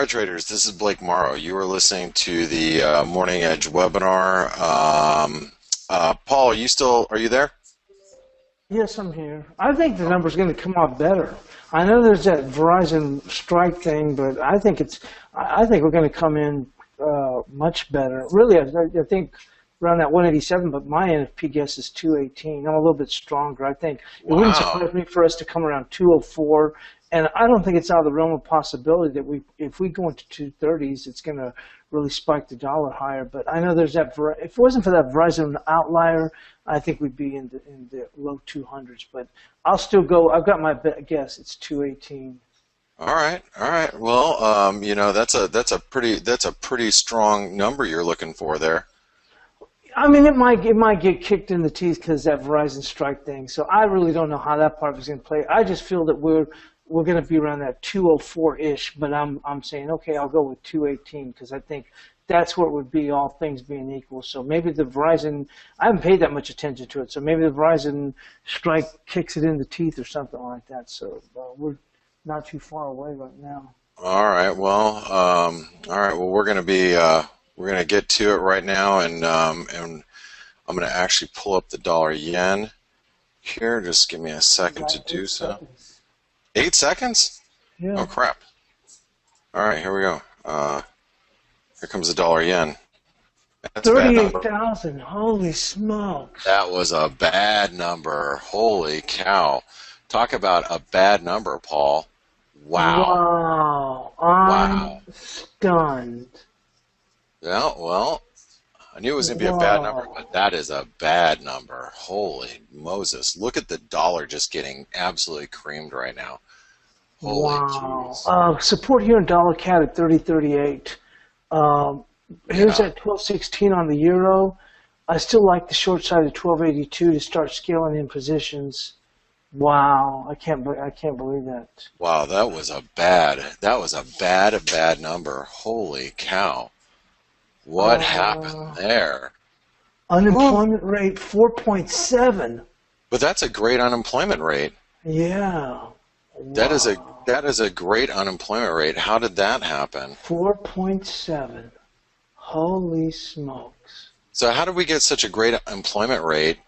Hi traders, this is Blake Morrow. You are listening to the Morning Edge webinar. Paul, are you there? Yes, I'm here. I think the number's going to come out better. I know there's that Verizon strike thing, but I think we're going to come in much better. Really, I think around that 187, but my NFP guess is 218. I'm a little bit stronger. I think it wouldn't surprise me for us to come around 204, and I don't think it's out of the realm of possibility that if we go into 230s, it's going to really spike the dollar higher. But I know there's that. If it wasn't for that Verizon outlier, I think we'd be in the low 200s. But I'll still go. I've got my guess. It's 218. All right. Well, that's a pretty strong number you're looking for there. I mean, it might get kicked in the teeth because that Verizon strike thing. So I really don't know how that part is going to play. I just feel that we're going to be around that 204-ish. But I'm saying, okay, I'll go with 218 because I think that's what it would be, all things being equal. So maybe the Verizon, I haven't paid that much attention to it. So maybe the Verizon strike kicks it in the teeth or something like that. So we're not too far away right now. All right. Well, we're going to get to it right now, and I'm going to actually pull up the dollar yen here. Just give me a second to do so. 8 seconds? Yeah. Oh crap! All right, here we go. Here comes the dollar yen. 38,000. Holy smokes! That was a bad number. Holy cow! Talk about a bad number, Paul. Wow. I'm stunned. Yeah, well, I knew it was going to be a bad number, but that is a bad number. Holy Moses. Look at the dollar just getting absolutely creamed right now. Holy jeez. Support here in dollar CAD at 30.38. Here's that 12.16 on the euro. I still like the short side of 12.82 to start scaling in positions. Wow, I can't believe that. Wow, that was a bad number. Holy cow. What happened there? Unemployment rate 4.7. But that's a great unemployment rate. Yeah. Wow. That is a great unemployment rate. How did that happen? 4.7. Holy smokes. So how did we get such a great employment rate,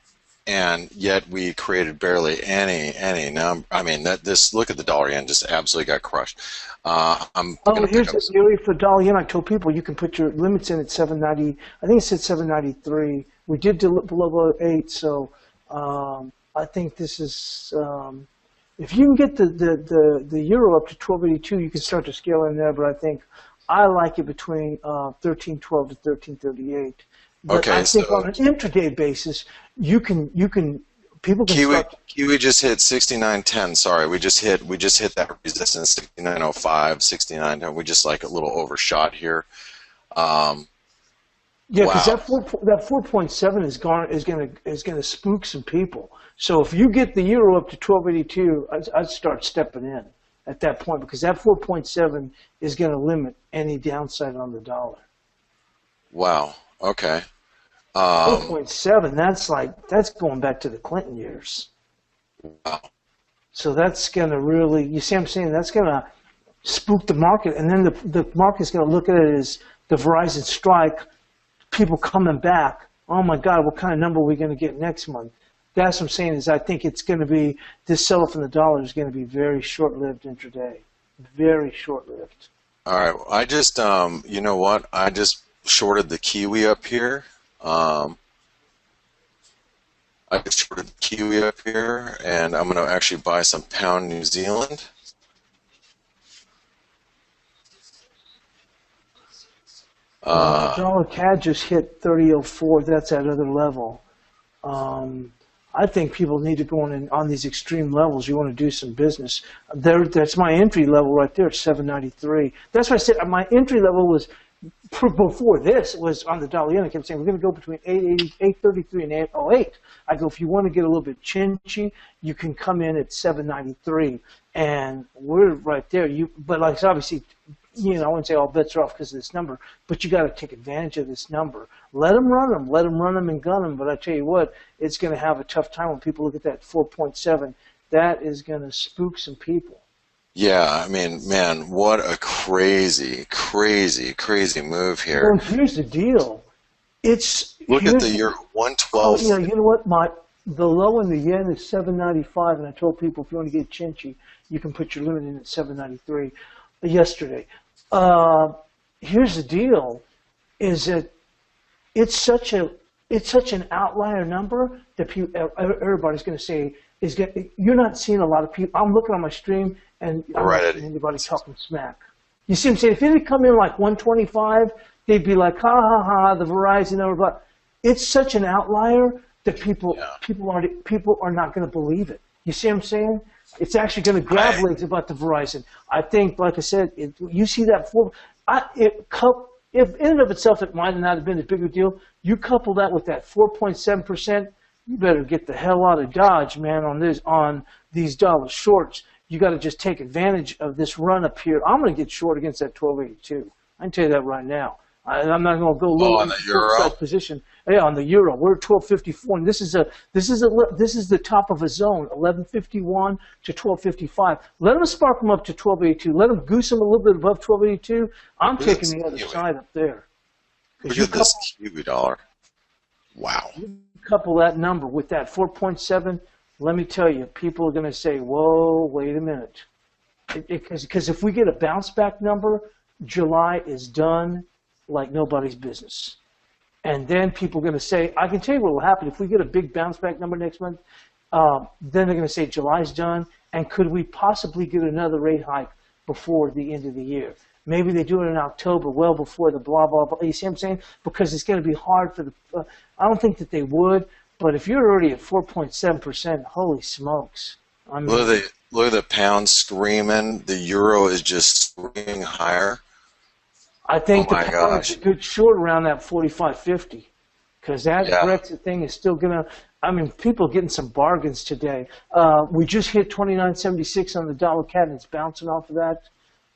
and yet we created barely any number? I mean, look at the dollar yen, just absolutely got crushed. Here's the theory for dollar yen. I told people you can put your limits in at 790. I think it said 793. We did below 8, so I think this is. If you can get the euro up to 12.82, you can start to scale in there. But I think I like it between 13.12 to 13.38. But okay, I think on an intraday basis, people can start. Kiwi just hit 69.10. Sorry, we just hit that resistance 69.05, 69.10. We just like a little overshot here. Yeah, because that 4.7 is going to spook some people. So if you get the euro up to 12.82, I'd start stepping in at that point because that 4.7 is going to limit any downside on the dollar. Wow. Okay. 4.7. That's going back to the Clinton years. Wow. So that's going to really, you see what I'm saying? That's going to spook the market, and then the market's going to look at it as the Verizon strike, people coming back. Oh my God, what kind of number are we going to get next month? That's what I'm saying is I think it's going to be, this sell-off in the dollar is going to be very short-lived intraday. Very short-lived. All right. I just, you know what? I just shorted the Kiwi up here. I just shorted the Kiwi up here, and I'm going to actually buy some pound New Zealand. Dollar CAD just hit 30.04. That's at other level. I think people need to go on these extreme levels. You want to do some business. That's my entry level right there at 793. That's why I said my entry level was before this was on the dollar yen. I kept saying we're going to go between 880, 833 and 808. I go, if you want to get a little bit chinchy, you can come in at 793, and we're right there. But like obviously, I wouldn't say all bets are off because of this number, but you got to take advantage of this number. Let them run them and gun them. But I tell you what, it's going to have a tough time when people look at that 4.7. That is going to spook some people. Yeah, I mean, man, what a crazy, crazy, crazy move here. Well, here's the deal. It's Look at here's the the euro, Oh, yeah, 112. you know what? The low in the yen is 795, and I told people if you want to get chinchy, you can put your limit in at 793 yesterday. Uh, Here's the deal: is that it's such a it's such an outlier number that everybody's going to say you're not seeing a lot of people. I'm looking on my stream, and I'm not Right at seeing anybody talking smack. You see what I'm saying? If it had come in like 125, they'd be like, ha ha ha, the Verizon number. But it's such an outlier that yeah. people are not going to believe it. You see what I'm saying? It's actually going to grab I legs about the Verizon. I think, like I said, you see that for if in and of itself it might not have been a bigger deal. You couple that with that 4.7%, you better get the hell out of Dodge, man, on these dollar shorts. You got to just take advantage of this run up here. I'm going to get short against that 1282. I can tell you that right now. I'm not going to go Oh, low on in the short euro. side position. Yeah, on the euro, we're at 1254, and this is the top of a zone, 1151 to 1255. Let them spark them up to 1282. Let them goose them a little bit above 1282. I'm Look at taking this the other Kiwi. side up there. Because Look at this Kiwi dollar. Wow. you couple that number with that 4.7, let me tell you, people are going to say, "Whoa, wait a minute," because if we get a bounce back number, July is done like nobody's business. And then people are going to say, I can tell you what will happen if we get a big bounce back number next month. Then they're going to say July's done, and could we possibly get another rate hike before the end of the year? Maybe they do it in October, well before the blah blah blah. You see what I'm saying? Because it's going to be hard for the. I don't think that they would, but if you're already at 4.7%, holy smokes! I mean, Look at the pound screaming. The euro is just screaming higher. I Oh think the my pound is a gosh. good short around that 45.50. Because that Yeah. Brexit thing is still going to, I mean, people are getting some bargains today. We just hit 29.76 on the dollar CAD, and it's bouncing off of that.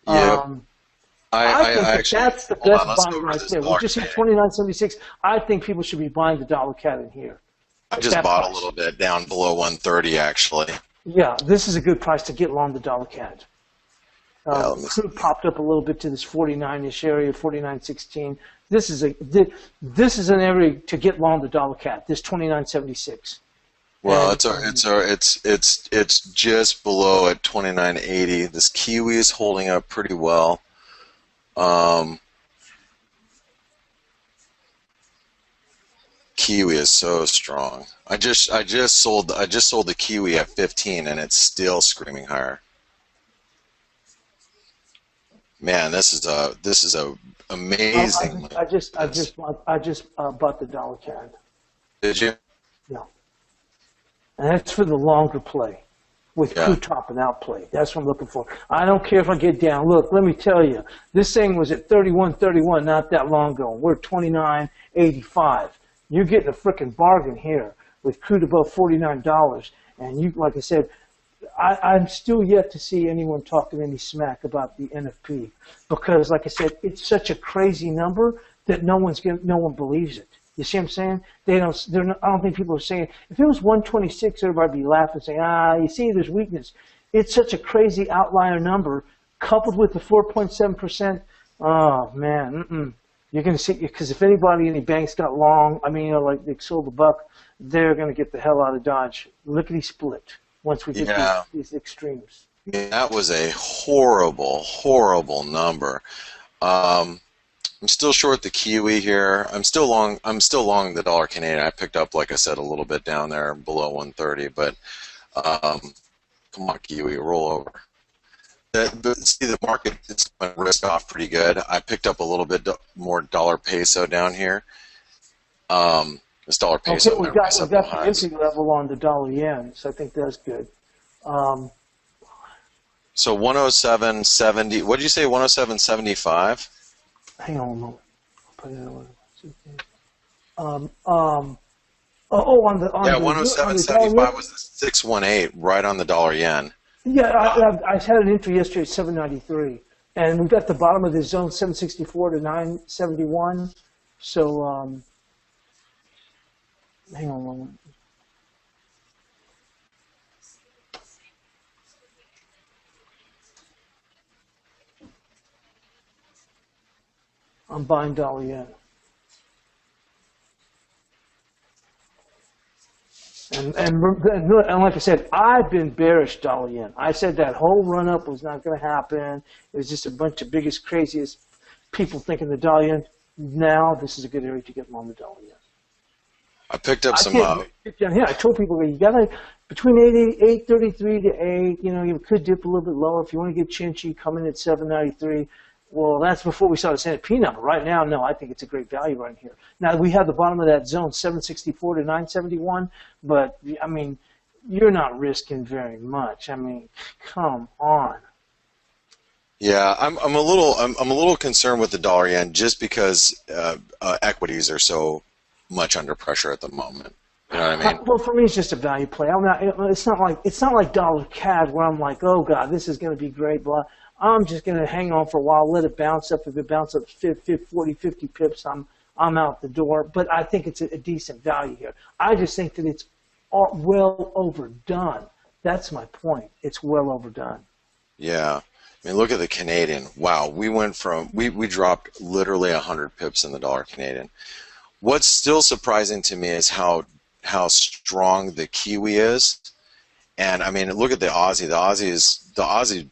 Yep. I think I that actually, that's the hold on, best let's buy go over to right this there. We dollar just hit Canadian. 29.76. I think people should be buying the dollar CAD in here I at just that bought a price. little bit down below 130 actually. Yeah, this is a good price to get long the dollar CAD. Yeah, let me see. Crude popped up a little bit to this 49-ish area, 49.16. This is an area to get long the dollar CAD. This 29.76. Well, And it's just below at 29.80. This Kiwi is holding up pretty well. Um, Kiwi is so strong. I just sold the Kiwi at 15 and it's still screaming higher. Man, this is a amazing move. This. I just bought the dollar CAD. Did you? Yeah, and that's for the longer play with Yeah. crude topping out play. That's what I'm looking for. I don't care if I get down. Look, let me tell you, this thing was at 31.31 not that long ago. We're at 29.85. You're getting a freaking bargain here with crude above $49. And you, like I said, I'm still yet to see anyone talking any smack about the NFP because, like I said, it's such a crazy number that no one believes it. You see what I'm saying? They don't. They're not, I don't think people are saying. If it was 126, everybody would be laughing, saying, "Ah, you see, there's weakness." It's such a crazy outlier number, coupled with the 4.7%. Oh man, you're going to see because if any banks got long, I mean, like they sold the buck, they're going to get the hell out of Dodge. Lickety split once we get Yeah. these extremes. That was a horrible, horrible number. Um, I'm still short the Kiwi here. I'm still long. I'm still long the dollar Canadian. I picked up, like I said, a little bit down there below 130. But come on, Kiwi, roll over. But see, the market is going to risk off pretty good. I picked up a little bit more dollar peso down here. This dollar Okay, peso we went right got up the the highs. entry level on the dollar yen, so I think that's good. Um, So 107.70. What did you say? 107.75. Hang on a moment. Put it on. Um, um, oh, Yeah, on the dollar yen. 107.75 was the 618 right on the dollar yen. Yeah, I had an entry yesterday at 793, and we've got the bottom of the zone 764 to 971. So hang on a moment. I'm buying dollar yen. And like I said, I've been bearish dollar yen. I said that whole run up was not going to happen. It was just a bunch of biggest, craziest people thinking the dollar yen. Now this is a good area to get long the dollar yen. I picked up some. Down here, I told people you got to between 833 to 8. You know, you could dip a little bit lower if you want to get chinchy. Come in at 793. Well, that's before we saw the Standard P number. Right now, no, I think it's a great value right here. Now, we have the bottom of that zone, 764 to 971, but, I mean, you're not risking very much. I mean, come on. Yeah, I'm a little concerned with the dollar yen just because equities are so much under pressure at the moment. You know what I mean? Well, for me, it's just a value play. It's not like dollar CAD where I'm like, oh God, this is going to be great. Blah. I'm just going to hang on for a while, let it bounce up. If it bounces up 40, 50 pips, I'm out the door. But I think it's a decent value here. I just think that it's well overdone. That's my point. It's well overdone. Yeah. I mean, look at the Canadian. Wow, we went from we dropped literally 100 pips in the dollar Canadian. What's still surprising to me is how strong the Kiwi is, and I mean, look at the Aussie. The Aussie.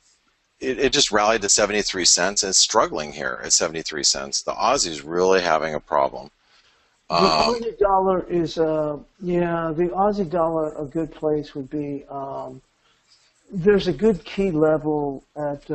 It just rallied to 73 cents and it's struggling here at 73 cents. The Aussie is really having a problem. The Aussie dollar is, the Aussie dollar, a good place would be, there's a good key level at,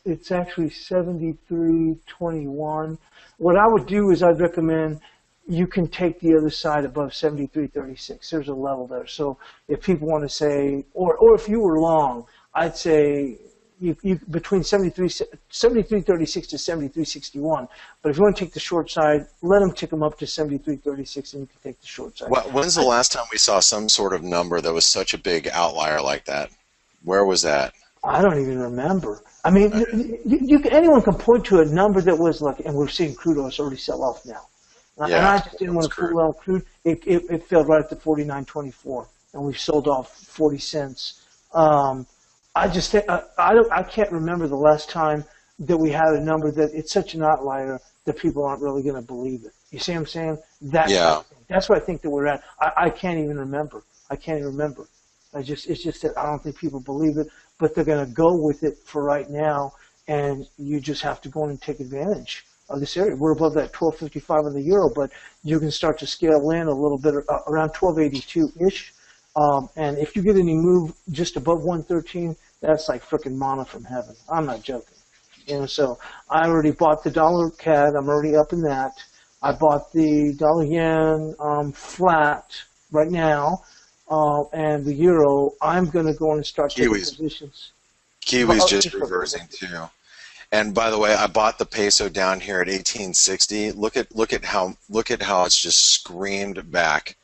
it's actually 73.21. What I would do is I'd recommend you can take the other side above 73.36. There's a level there. So if people want to say, or if you were long, I'd say, you between 73.36 to 73.61. But if you want to take the short side, let them tick them up to 73.36, and you can take the short side. Well, when's the last time we saw some sort of number that was such a big outlier like that? Where was that? I don't even remember. I mean, anyone can point to a number that was like, and we're seeing crude oil already sell off now. Yeah, and I just didn't want to pull out crude. It fell right at the 49.24, and we sold off 40 cents. I just think I can't remember the last time that we had a number that it's such an outlier that people aren't really going to believe it. You see what I'm saying? That's what I think that we're at. I can't even remember. It's just that I don't think people believe it, but they're going to go with it for right now, and you just have to go in and take advantage of this area. We're above that 12.55 on the euro, but you can start to scale in a little bit around 12.82-ish. And if you get any move just above 113, that's like frickin' manna from heaven. I'm not joking. You know, so I already bought the dollar CAD. I'm already up in that. I bought the dollar yen flat right now, and the euro. I'm going to go and start taking positions. Kiwi's just reversing too. And by the way, I bought the peso down here at 1860. Look at how it's just screamed back.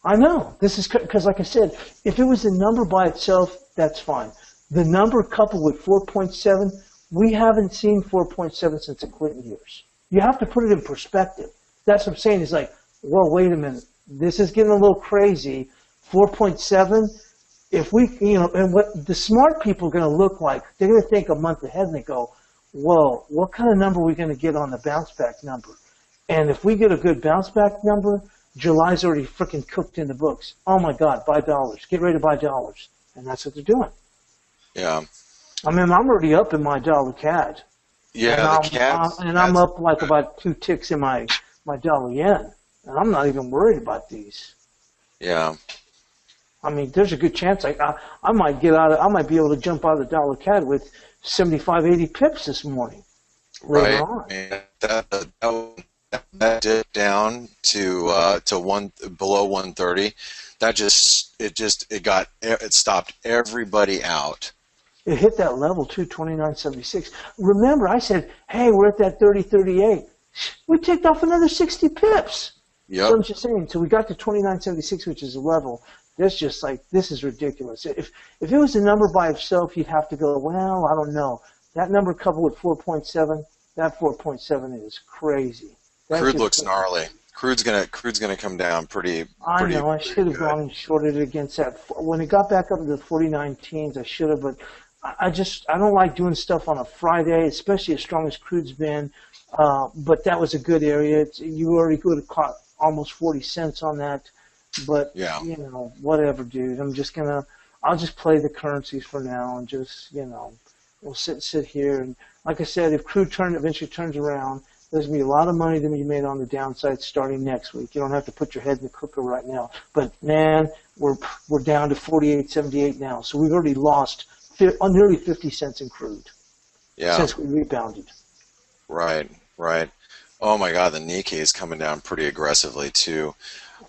I know. This is because, like I said, if it was a number by itself, that's fine. The number coupled with 4.7, we haven't seen 4.7 since the Clinton years. You have to put it in perspective. That's what I'm saying. It's like, well, wait a minute. This is getting a little crazy. 4.7, if we, and what the smart people are going to look like, they're going to think a month ahead and they go, whoa, what kind of number are we going to get on the bounce back number? And if we get a good bounce back number, July's already freaking cooked in the books. Oh my God, buy dollars. Get ready to buy dollars. And that's what they're doing. Yeah. I mean, I'm already up in my dollar CAD. Yeah, the CAD. And I'm up like about 2 ticks in my dollar yen. And I'm not even worried about these. Yeah. I mean, there's a good chance I might get out. I might be able to jump out of the dollar CAD with 75, 80 pips this morning. Later on. And that dipped down to one below 130. It stopped everybody out. It hit that level too, 29.76. Remember, I said, hey, we're at that 30.38. We ticked off another 60 pips. Yep. So I'm just saying. So we got to 29.76, which is a level. That's just like, this is ridiculous. If it was a number by itself, you'd have to go, well, I don't know. That number coupled with 4.7, that 4.7 is crazy. Crude looks gnarly. Crude's gonna come down pretty. I know. I should have gone and shorted it against that. When it got back up to the 49 teens, I should have. But I don't like doing stuff on a Friday, especially as strong as crude's been. But that was a good area. You already could have caught almost 40 cents on that. But, Yeah. whatever, dude. I'll just play the currencies for now and just, we'll sit here. And like I said, if crude eventually turns around, there's going to be a lot of money to be made on the downside starting next week. You don't have to put your head in the cooker right now. But, man, we're down to 48.78 now. So we've already lost nearly 50 cents in crude since we rebounded. Right. Oh my God, the Nikkei is coming down pretty aggressively too.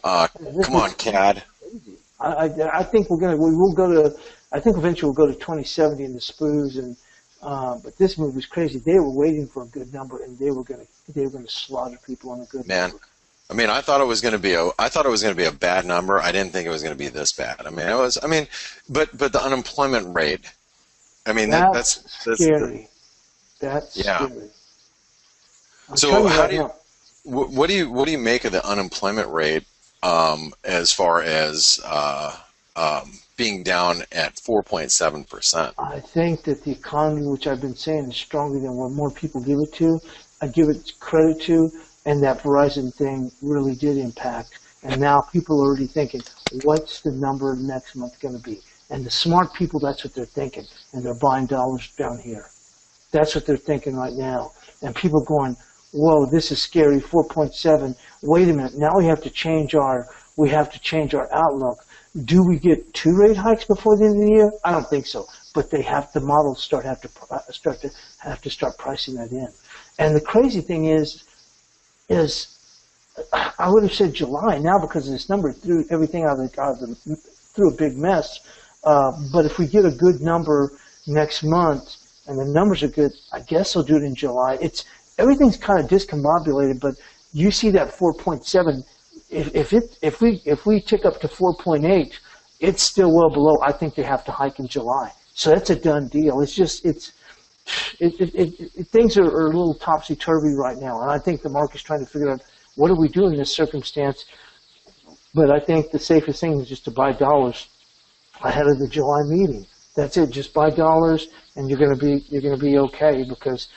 Come on, CAD. I think I think eventually we'll go to 2070 in the SPOOs, but this move was crazy. They were waiting for a good number, and they were gonna slaughter people on a good number. I mean, I thought it was going to be a bad number. I didn't think it was going to be this bad. But the unemployment rate. I mean, that's scary. That's scary. So what do you make of the unemployment rate as far as being down at 4.7%? I think that the economy, which I've been saying, is stronger than what more people give it to. I give it credit to, and that Verizon thing really did impact. And now people are already thinking, what's the number next month going to be? And the smart people, that's what they're thinking, and they're buying dollars down here. That's what they're thinking right now. And people going, whoa, this is scary, 4.7. Wait a minute, now we have to change our outlook. Do we get 2 rate hikes before the end of the year? I don't think so. But the models have to start pricing that in. And the crazy thing is I would have said July now because of this number threw everything threw a big mess. But if we get a good number next month and the numbers are good, I guess they'll do it in July. Everything's kind of discombobulated, but you see that 4.7. If we tick up to 4.8, it's still well below. I think they have to hike in July, so that's a done deal. Things are a little topsy turvy right now, and I think the market's trying to figure out what do we do in this circumstance. But I think the safest thing is just to buy dollars ahead of the July meeting. That's it. Just buy dollars, and you're gonna be okay because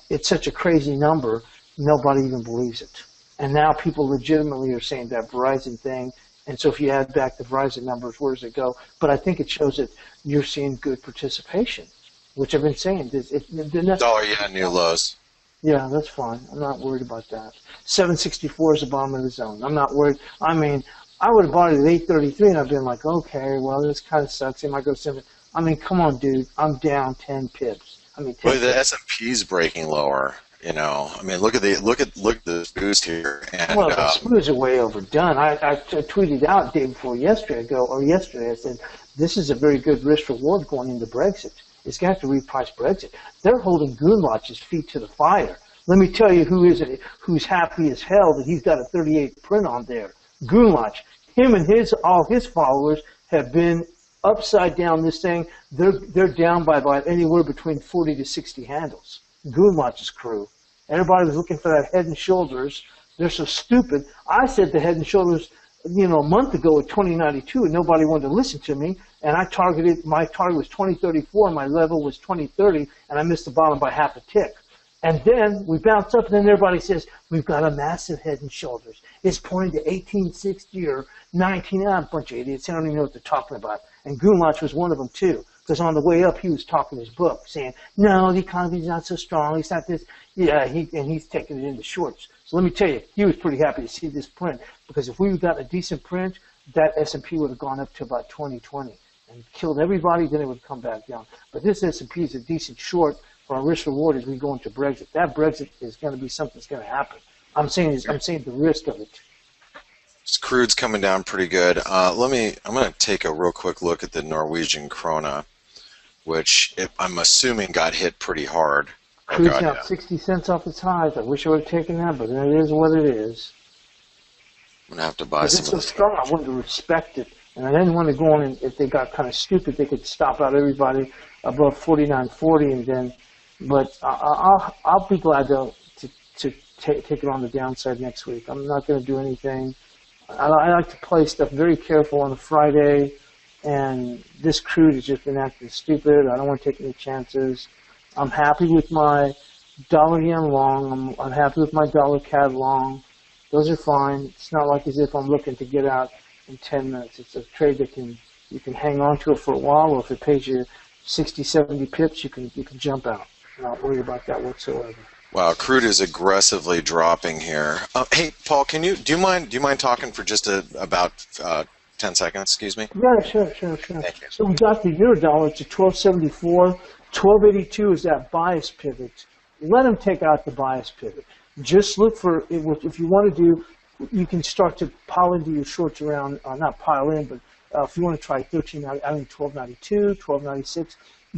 it's such a crazy number. Nobody even believes it. And now people legitimately are saying that Verizon thing. And so if you add back the Verizon numbers, where does it go? But I think it shows that you're seeing good participation, which I've been saying. Dollar yen new lows. Yeah, that's fine. I'm not worried about that. 764 is the bottom of the zone. I'm not worried. I mean, I would have bought it at 833, and I've been like, okay, well, this kind of sucks. It might go 7. I mean, come on, dude. I'm down 10 pips. Well, the S&P's breaking lower. I mean, look at the boost here. And, well, the SPOOs are way overdone. I tweeted out day before yesterday. I said, this is a very good risk reward going into Brexit. It's going to have to reprice Brexit. They're holding Goonlotch's feet to the fire. Let me tell you who's happy as hell that he's got a 38 print on there. Goonlotch. Him and all his followers have been upside down this thing. They're down by about anywhere between 40 to 60 handles. Goonlotch's crew. Everybody was looking for that Head and Shoulders. They're so stupid. I said the Head and Shoulders, a month ago at 2092, and nobody wanted to listen to me. And my target was 2034, my level was 2030, and I missed the bottom by half a tick. And then we bounce up, and then everybody says, we've got a massive Head and Shoulders. It's pointing to 1860 or 19. I'm a bunch of idiots. I don't even know what they're talking about. And Goonlotch was one of them, too. Because on the way up, he was talking his book, saying, no, the economy's not so strong. It's not this. Yeah, he's taking it into shorts. So let me tell you, he was pretty happy to see this print. Because if we got a decent print, that S&P would have gone up to about 2020 and killed everybody, then it would come back down. But this S&P is a decent short for our risk reward as we go into Brexit. That Brexit is going to be something that's going to happen. I'm saying the risk of it. Crude's coming down pretty good. I'm going to take a real quick look at the Norwegian krona, which I'm assuming got hit pretty hard. Crude's now 60 cents off its highs. I wish I would have taken that, but it is what it is. I'm going to have to buy some. It's so strong, I wanted to respect it. And I didn't want to go on, and if they got kind of stupid, they could stop out everybody above 49.40, and then. But I'll be glad to take it on the downside next week. I'm not going to do anything. I like to play stuff very careful on a Friday, and this crude has just been acting stupid. I don't want to take any chances. I'm happy with my Dollar yen long, I'm happy with my dollar CAD long. Those are fine. It's not like as if I'm looking to get out in 10 minutes. It's a trade that you can hang on to it for a while, or if it pays you 60, 70 pips, you can jump out. Not worry about that whatsoever. Wow, crude is aggressively dropping here. Hey, Paul, do you mind talking for just about 10 seconds? Excuse me. Yeah, sure. Thank you. So we got the euro dollar to 12.74. 12.82 is that bias pivot. Let them take out the bias pivot. Just look for it. If you want to do, you can start to pile into your shorts around, not pile in, but if you want to try 13.90, I think 12.92, 12.96.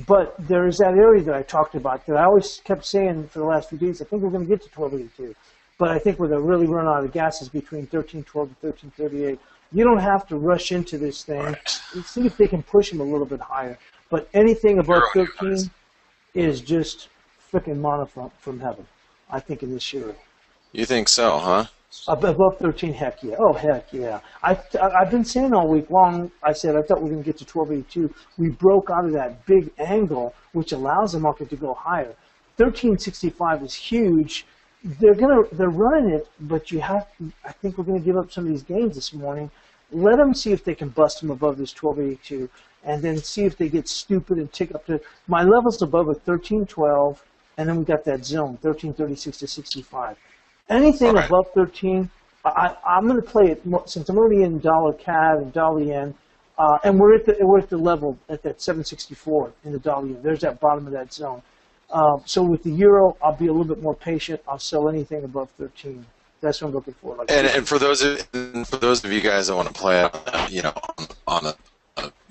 But there is that area that I talked about that I always kept saying for the last few days, I think we're going to get to 12.82. But I think we're going to really run out of gas is between 13.12 to 13.38. You don't have to rush into this thing. Right. See if they can push them a little bit higher. But anything above 13 is just freaking manna from heaven, I think, in this year. You think so, huh? Above 13, heck yeah. Oh, heck yeah. I've been saying all week long, I said I thought we were going to get to 12.82. We broke out of that big angle, which allows the market to go higher. 13.65 is huge. They're running it, but I think we're going to give up some of these gains this morning. Let them see if they can bust them above this 12.82, and then see if they get stupid and tick up to my levels above a 13.12, and then we got that zone 13.36 to 65. Anything right. above 13, I'm going to play it since I'm already in dollar CAD and dollar yen, and we're at the level at that 764 in the dollar yen. There's that bottom of that zone. So with the euro, I'll be a little bit more patient. I'll sell anything above 13. That's what I'm looking for. And for those of you guys that want to play, on a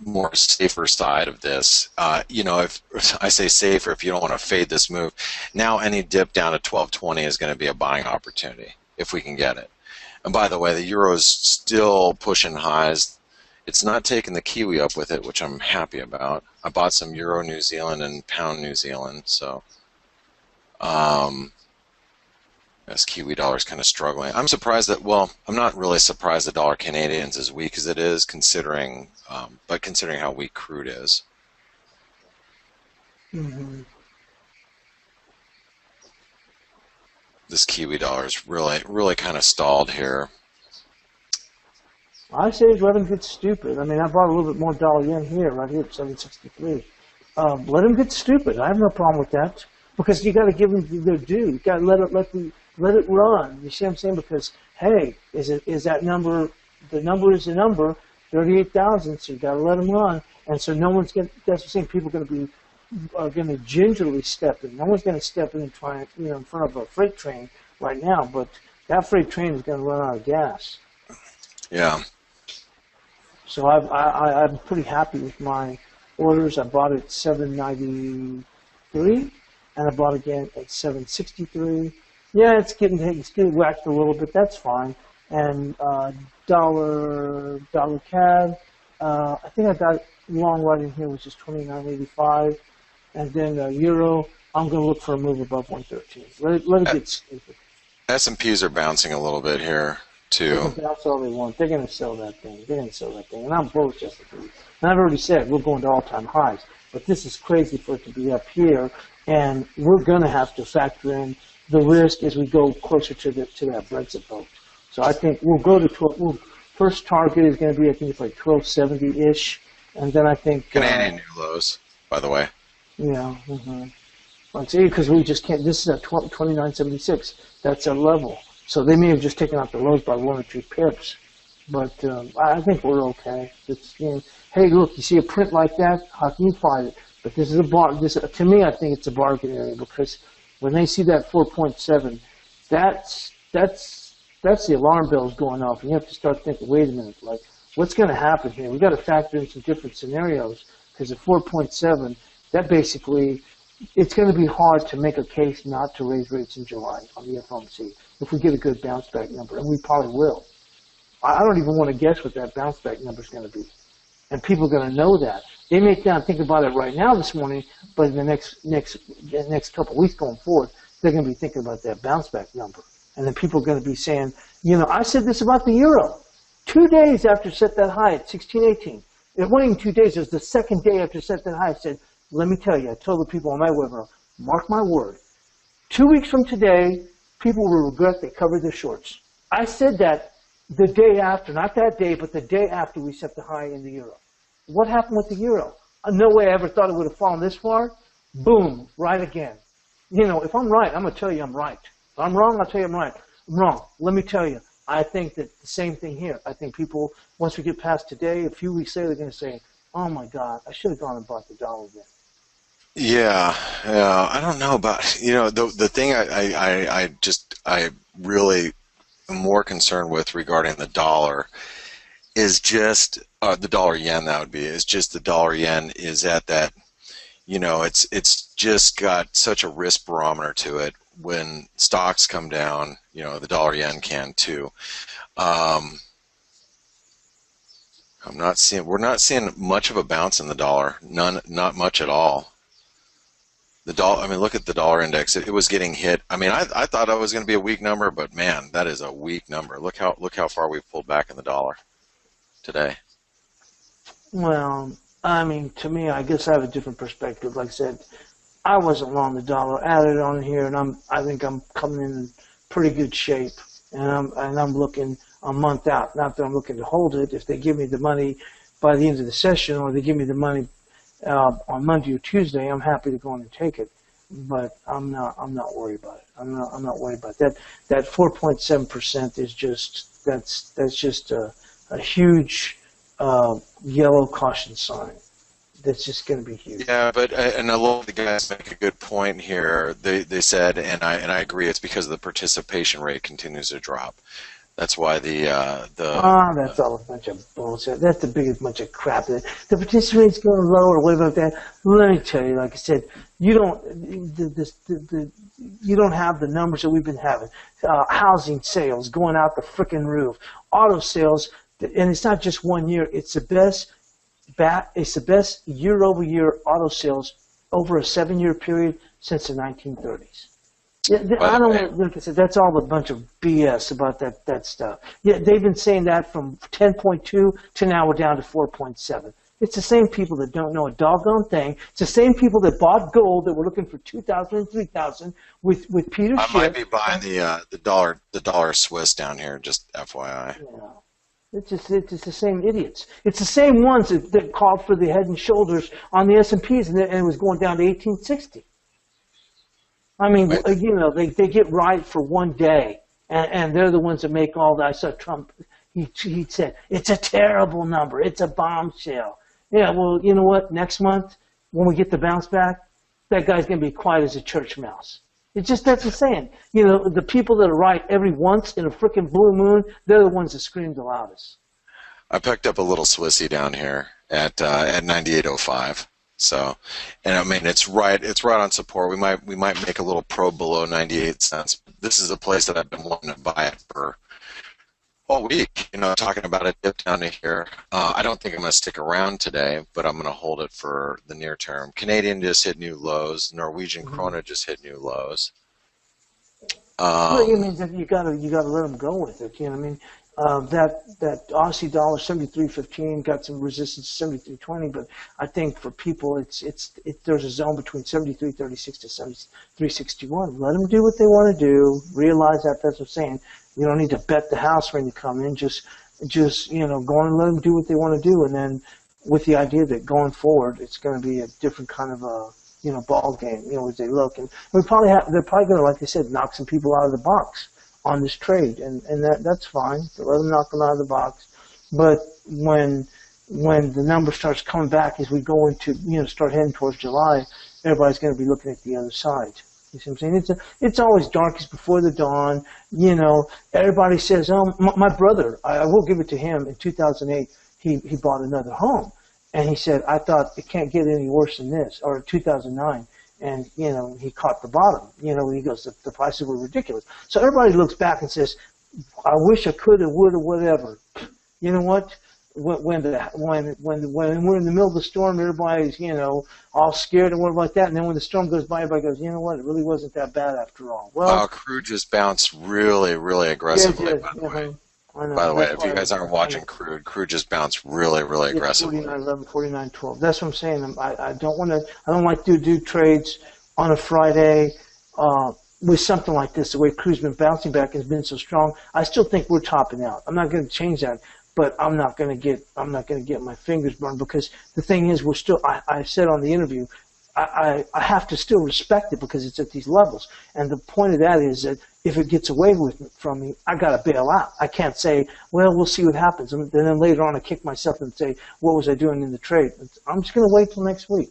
more safer side of this, if I say safer, if you don't want to fade this move, now any dip down to 12.20 is going to be a buying opportunity if we can get it. And by the way, the euro is still pushing highs. It's not taking the Kiwi up with it, which I'm happy about. I bought some Euro New Zealand and Pound New Zealand, so this Kiwi dollar is kind of struggling. I'm surprised I'm not really surprised the dollar Canadian is as weak as it is, considering how weak crude is. Mm-hmm. This Kiwi dollar is really kind of stalled here. I say let them get stupid. I mean, I bought a little bit more dollar yen here, right here at 763. Let them get stupid. I have no problem with that because you got to give them their due. You got to let it run. You see what I'm saying? Because hey, is that number? The number is the number, 38,000. So you got to let them run. And so no one's going. That's the same. People are going to gingerly step in. No one's going to step in and try in front of a freight train right now. But that freight train is going to run out of gas. Yeah. So I'm pretty happy with my orders. I bought it at 793, and I bought again at 763. Yeah, it's getting whacked a little bit. That's fine. And dollar CAD, I think I got long right in here, which is 29.85. And then euro, I'm going to look for a move above 113. Let it get stupid. S&Ps are bouncing a little bit here too. They can bounce all they want. They're going to sell that thing. And I'm bullish S&P. And I've already said we're going to all-time highs. But this is crazy for it to be up here, and we're going to have to factor in the risk as we go closer to that Brexit vote. So I think we'll go to 12. First target is going to be, I think it's like 1270-ish, and then I think Canadian new lows, by the way. Yeah. Mm-hmm. Like, see, because we just can't. This is at 29.76. That's a level. So they may have just taken out the lows by 1 or 2 pips, but I think we're okay. It's, hey, look, you see a print like that, how can you find it? But this is a bar. To me, I think it's a bargain area because when they see that 4.7, that's the alarm bells going off, and you have to start thinking, wait a minute, like what's going to happen here? We got to factor in some different scenarios because at 4.7, that basically it's going to be hard to make a case not to raise rates in July on the FOMC if we get a good bounce back number, and we probably will. I don't even want to guess what that bounce back number is going to be, and people are going to know that. They may not think about it right now this morning, but in the next couple of weeks going forward, they're going to be thinking about that bounce back number, and then people are going to be saying, I said this about the euro. 2 days after it set that high at 16.18, it wasn't even 2 days. It was the second day after it set that high. I said, let me tell you, I told the people on my webinar, mark my word, 2 weeks from today, people will regret they covered their shorts. I said that the day after, not that day, but the day after we set the high in the euro. What happened with the euro? No way I ever thought it would have fallen this far. Boom, right again. You know, if I'm right, I'm going to tell you I'm right. If I'm wrong, I'll tell you I'm right. I'm wrong. Let me tell you, I think that the same thing here. I think people, once we get past today, a few weeks later, they're going to say, oh my God, I should have gone and bought the dollar again. Yeah, yeah. I don't know about, the thing I really am more concerned with regarding the dollar is just the dollar yen, that would be, is just the dollar yen is at that, it's just got such a risk barometer to it. When stocks come down, the dollar yen can too. We're not seeing much of a bounce in the dollar. Not much at all. The dollar, I mean, look at the dollar index. It was getting hit. I mean, I thought that was going to be a weak number, but man, that is a weak number. Look how far we've pulled back in the dollar today. Well, I mean, to me, I guess I have a different perspective. Like I said, I wasn't long the dollar. Added on here, and I think I'm coming in pretty good shape, and I'm looking a month out. Not that I'm looking to hold it. If they give me the money by the end of the session, or they give me the money on Monday or Tuesday, I'm happy to go in and take it. But I'm not worried about it. I'm not worried about that. That 4.7% is just that's just a huge yellow caution sign. That's just going to be huge. Yeah, but and a lot of the guys make a good point here. They said, and I agree, it's because the participation rate continues to drop. That's why that's all a bunch of bullshit. That's the biggest bunch of crap. The participation rate's going low or whatever like that. Let me tell you, like I said, you don't have the numbers that we've been having. Housing sales going out the frickin' roof. Auto sales, and it's not just 1 year. It's the best year-over-year auto sales over a 7-year period since the 1930s. Yeah, I don't. Like I said, that's all a bunch of BS about that stuff. Yeah, they've been saying that from 10.2 to now we're down to 4.7. It's the same people that don't know a doggone thing. It's the same people that bought gold that were looking for 2,000 and 3,000 with Peter Schiff. I might be buying the dollar Swiss down here, just FYI. Yeah. It's just the same idiots. It's the same ones that called for the head and shoulders on the S&Ps and it was going down to 1860. I mean, they get right for 1 day, and they're the ones that make all that. I saw Trump, he said, it's a terrible number. It's a bombshell. Yeah, well, you know what? Next month, when we get the bounce back, that guy's going to be quiet as a church mouse. It's just, that's the saying. The people that are right every once in a frickin' blue moon, they're the ones that scream the loudest. I picked up a little Swissy down here at 98.05. So, and I mean, it's right on support. We might make a little probe below 98 cents. This is a place that I've been wanting to buy it for all week, talking about a dip down to here. I don't think I'm going to stick around today, but I'm going to hold it for the near term. Canadian just hit new lows. Norwegian krona just hit new lows. Well, you mean that you gotta let them go with it. I mean, that Aussie dollar 73.15 got some resistance 73.20, but I think for people there's a zone between 73.36 to 73.61. Let them do what they want to do. Realize that's what I'm saying. You don't need to bet the house when you come in. Just go and let them do what they want to do, and then with the idea that going forward it's going to be a different kind of a ball game. As they look, and they're probably going to, like I said, knock some people out of the box on this trade, and that's fine. So let them knock them out of the box. But when the number starts coming back as we go into start heading towards July, everybody's going to be looking at the other side. You see what I'm saying? It's always darkest before the dawn. Everybody says, "Oh, my brother." I will give it to him. In 2008, he bought another home, and he said, "I thought it can't get any worse than this." Or 2009. And, he caught the bottom. He goes, the prices were ridiculous. So everybody looks back and says, I wish I could have, would have, whatever. You know what? When we're in the middle of the storm, everybody's, all scared and whatever like that. And then when the storm goes by, everybody goes, you know what? It really wasn't that bad after all. Well, crude just bounced really, really aggressively, by the way. By the way, if you guys aren't watching crude just bounced really, really aggressively. 49.11, 49.12. That's what I'm saying. I don't like to do trades on a Friday. with something like this, the way crude's been bouncing back has been so strong, I still think we're topping out. I'm not going to change that, but I'm not going to get my fingers burned, because the thing is, I said on the interview, I have to still respect it because it's at these levels. And the point of that is that if it gets away from me, I got to bail out. I can't say, well, we'll see what happens. And then later on I kick myself and say, what was I doing in the trade? I'm just going to wait till next week.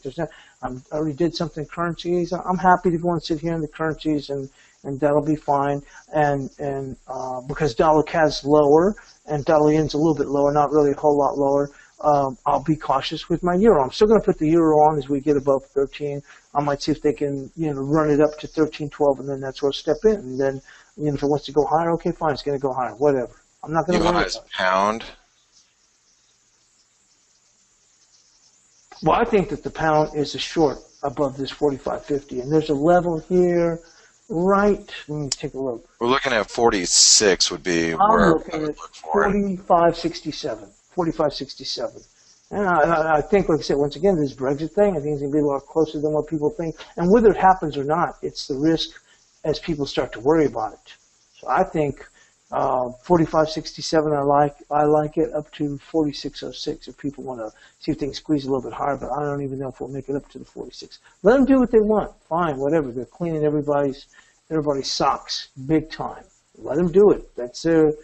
I already did something currencies. I'm happy to go and sit here in the currencies, and that'll be fine. And because dollar CAD's lower and dollar yen's a little bit lower, not really a whole lot lower, I'll be cautious with my euro. I'm still going to put the euro on as we get above 13. I might see if they can, run it up to 13.12, and then that's where I'll step in. And then, if it wants to go higher, okay, fine, it's going to go higher. Whatever. I'm not going to worry about it. Pound. Well, I think that the pound is a short above this 45.50, and there's a level here, right? Let me take a look. We're looking at 46 would be I'm where looking I would at look for it. 45.67. 45.67. And I think, like I said, once again, this Brexit thing, I think it's going to be a lot closer than what people think. And whether it happens or not, it's the risk as people start to worry about it. So I think 45.67, I like it, up to 46.06 if people want to see if they can squeeze a little bit higher. But I don't even know if we'll make it up to the 46. Let them do what they want. Fine, whatever. They're cleaning everybody's socks big time. Let them do it. That's they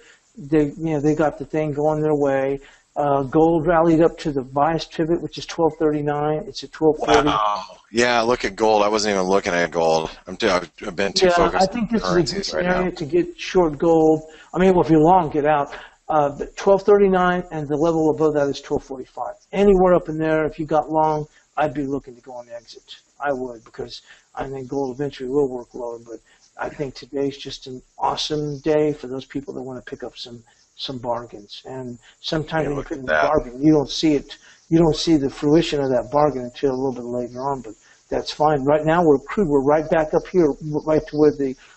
got the thing going their way. Gold rallied up to the bias pivot, which is 12.39. It's at 12.40. Wow. Yeah, look at gold. I wasn't even looking at gold. I've been too focused. I think this on is a good right area now. to get short gold. I mean, well, if you're long, get out. 12.39, and the level above that is 12.45. Anywhere up in there, if you got long, I'd be looking to go on exit. I would, because I think gold eventually will work lower. But I think today's just an awesome day for those people that want to pick up some bargains. And sometimes when you put in a bargain, you don't see it. You don't see the fruition of that bargain until a little bit later on. But that's fine. Right now we're right back up here, right to where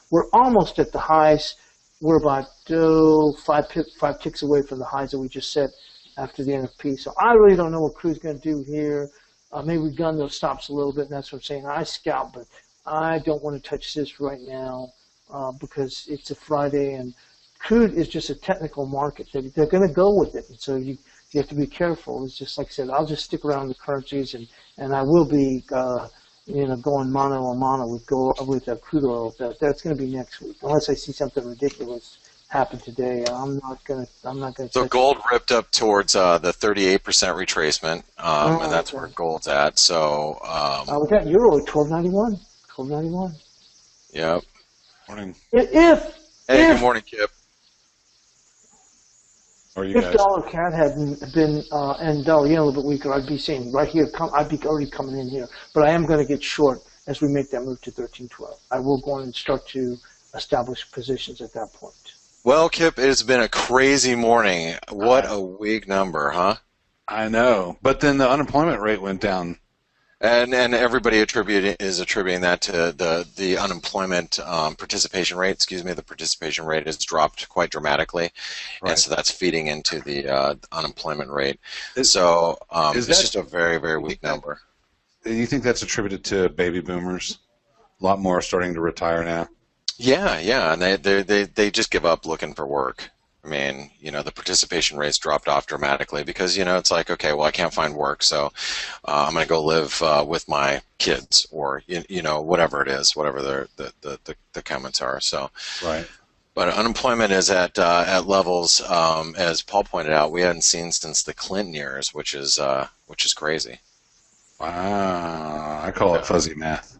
we're almost at the highs. We're about 5 ticks away from the highs that we just set after the NFP. So I really don't know what crude's going to do here. Maybe we gun those stops a little bit, and that's what I'm saying. I scalp, but I don't want to touch this right now because it's a Friday, and crude is just a technical market. They're going to go with it, and so you have to be careful. It's just like I said, I'll just stick around the currencies, and I will be going mano a mano with crude oil. That's going to be next week, unless I see something ridiculous happen today. I'm not going to. So gold ripped up towards the 38% retracement, and that's where gold's at. So we got euro at 12.91. 12.91. Yep. Morning. Good morning, Kip. If dollar CAD hadn't been and dollar yen a little bit weaker, I'd be saying right here, I'd be already coming in here. But I am going to get short as we make that move to 13.12. I will go on and start to establish positions at that point. Well, Kip, it's been a crazy morning. What a weak number, huh? I know, but then the unemployment rate went down. And everybody is attributing that to the unemployment participation rate. Excuse me, the participation rate has dropped quite dramatically, right. And so that's feeding into the unemployment rate. It's just a very, very weak number. Do you think that's attributed to baby boomers? A lot more are starting to retire now. Yeah, and they just give up looking for work. I mean, the participation rates dropped off dramatically because, it's like, okay, well, I can't find work, so I'm going to go live with my kids or, whatever it is, whatever the comments are. So, right. But unemployment is at levels, as Paul pointed out, we hadn't seen since the Clinton years, which is crazy. Wow, I call it fuzzy math.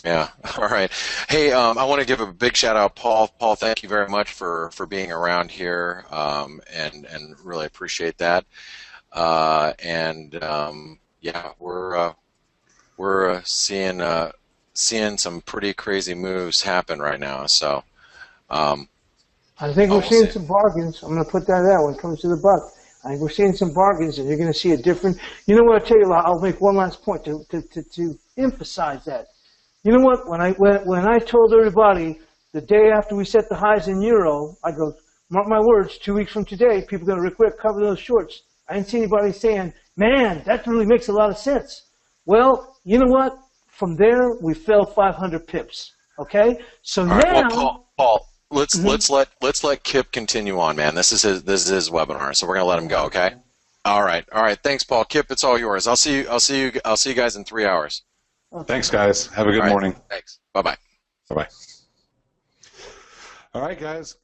Yeah. All right. Hey, I want to give a big shout out, Paul. Paul, thank you very much for being around here, and really appreciate that. Yeah, we're seeing some pretty crazy moves happen right now. So, I think we're seeing some bargains. I'm going to put that out when it comes to the buck. I think we're seeing some bargains, and you're going to see a different. You know what? I'll tell you. I'll make one last point to emphasize that. You know what? When I told everybody the day after we set the highs in euro, I go, mark my words, 2 weeks from today, people are going to cover those shorts. I didn't see anybody saying, man, that really makes a lot of sense. Well, you know what? From there, we fell 500 pips. Okay, so All now. right. Well, Paul, let's Mhm. let's let Kip continue on, man. This is his webinar, so we're gonna let him go. Okay. All right. All right. Thanks, Paul. Kip, it's all yours. I'll see you guys in 3 hours. Okay. Thanks, guys. Have a good All right. morning. Thanks. Bye bye. Bye-bye. All right, guys.